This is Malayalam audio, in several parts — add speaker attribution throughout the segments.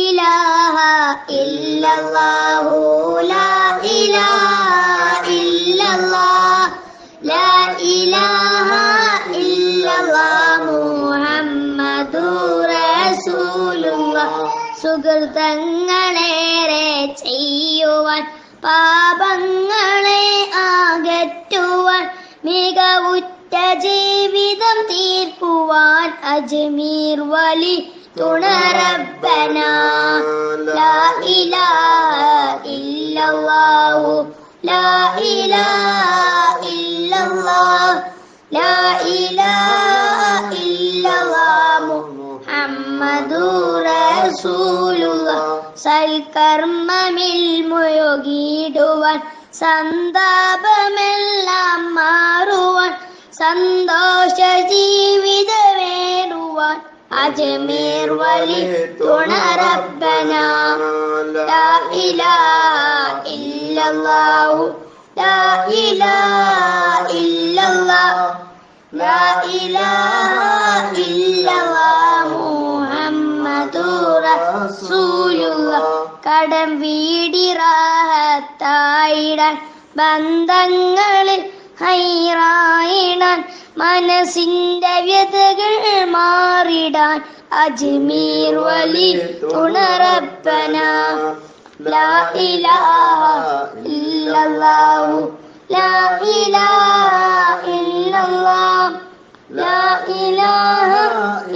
Speaker 1: ഇലാഹ ഇല്ലല്ലാഹു ലാ ഇലാഹ ഇല്ലല്ലാഹ് ലാ ഇലാഹ ഇല്ലല്ലാഹ് മുഹമ്മദുർ റസൂലുള്ളാഹ്. സുകൃതങ്ങളേറെ ചെയ്യുവാൻ പാപങ്ങളെ അകറ്റുവാൻ മികവുറ്റ ജീവിതം തീർക്കുവാൻ അജ്മീർ വലി തുണറബ്ബന. ലാ ഇലാഹ ഇല്ലല്ലാഹു ലാ ഇലാഹ ഇല്ലല്ലാഹ് ലാ ഇലാഹ ഇല്ലല്ലാഹ് മുഹമ്മദുർ റസൂലുള്ളാഹ്. സൽക്കർമ്മമിൽ മുഴുകിടുവാൻ സന്താപമെല്ലാം മാറുവാൻ സന്തോഷ ജീവിതമേറുവാൻ അജ്മീർ വലി തുണറബ്ബന. ലാ ഇലാഹ ഇല്ലല്ലാഹു ലാ ഇലാഹ ഇല്ലല്ലാഹ് ലാ ഇലാഹ ഇല്ലല്ലാഹ് മുഹമ്മദുർ റസൂലുള്ളാഹ്. കടം വീടി റാഹത്തായിടാൻ ബന്ധങ്ങളിൽ ഹൈറായിടാൻ മനസ്സിന്റെ വ്യതകൾ മാറിടാൻ അജ്മീർ വലി തുണറബ്ബന. ലാ ഇലാഹ ഇല്ലല്ലാഹു ലാ ഇലാഹ ഇല്ലല്ലാഹ് ലാ ഇലാഹ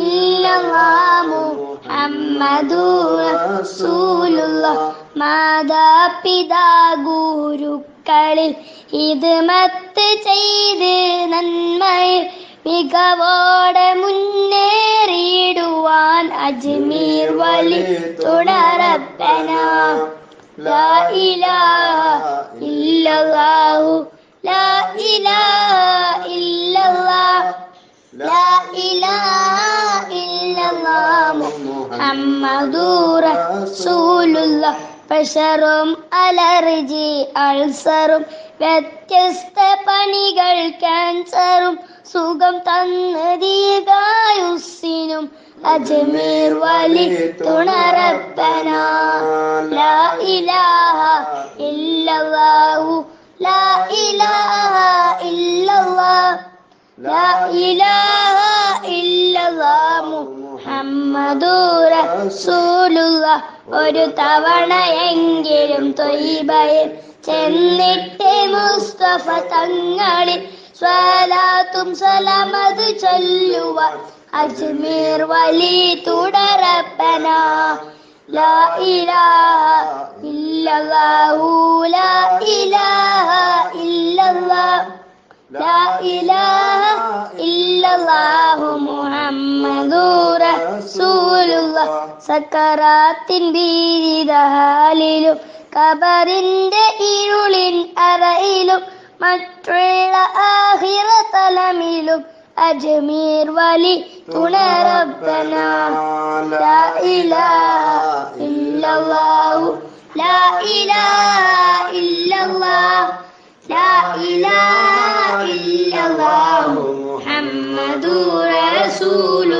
Speaker 1: ഇല്ലല്ലാഹ് മുഹമ്മദുർ റസൂലുള്ളാഹ്. മാതാപിതാ ഗുരുക്കളിൽ ഹിദ്മത്ത് ചെയ്ത് നന്മയിൽ മികവോടെ മുന്നേറിടുവാൻ അജ്മീർ വലി തുണറബ്ബന. ലാ ഇലാഹ ഇല്ലല്ലാഹു ലാ ഇലാഹ ഇല്ലല്ലാഹ് ലാ ഇലാഹ ഇല്ലല്ലാഹ് മുഹമ്മദുർ റസൂലുള്ളാഹ്. പ്രഷറും അലർജി അൾസറും വ്യത്യസ്ത പണികൾ ക്യാൻസറും സുഖം തന്ന് ദീർഘായുസ്സിനും അജ്മീർ വലി തുണറബ്ബന. ലാ ഇലാഹ ഇല്ലല്ലാഹു ലാ ഇലാഹ ഇല്ലല്ലാഹ് ലാ ഇലാഹ ഇല്ലല്ലാഹ് മുഹമ്മദുർ റസൂലുള്ളാഹ്. ഒരു തവണയെങ്കിലും ത്വയ്ബയിൽ ചെന്നിട്ട് മുസ്തഫ തങ്ങളിൽ സ്വലാത്തും സലാമത് ചൊല്ലുവാൻ അജ്മീർ വലി തുണറബ്ബന. ലാ ഇലാഹ ഇല്ലല്ലാഹു ലാ ഇലാഹ ഇല്ലല്ലാഹ് ലാ ഇലാഹ ഇല്ലല്ലാഹ് മുഹമ്മദുർ റസൂലുള്ളാഹ്. സക്കറാത്തിൻ ഭീതിഹാലിലും ഖബറിന്റെ ഇരുളിൻ അറയിലും മറ്റുള്ള ആഖിറതലമിലും അജ്മീർ വലി തുണറബ്ബന. ലാ ഇലാഹ ഇല്ലല്ലാഹു ലാ ഇലാഹ ഇല്ലല്ലാഹ് ലാ ഇലാഹ ഇല്ലല്ലാഹ് മുഹമ്മദുർ റസൂലുള്ളാഹ്.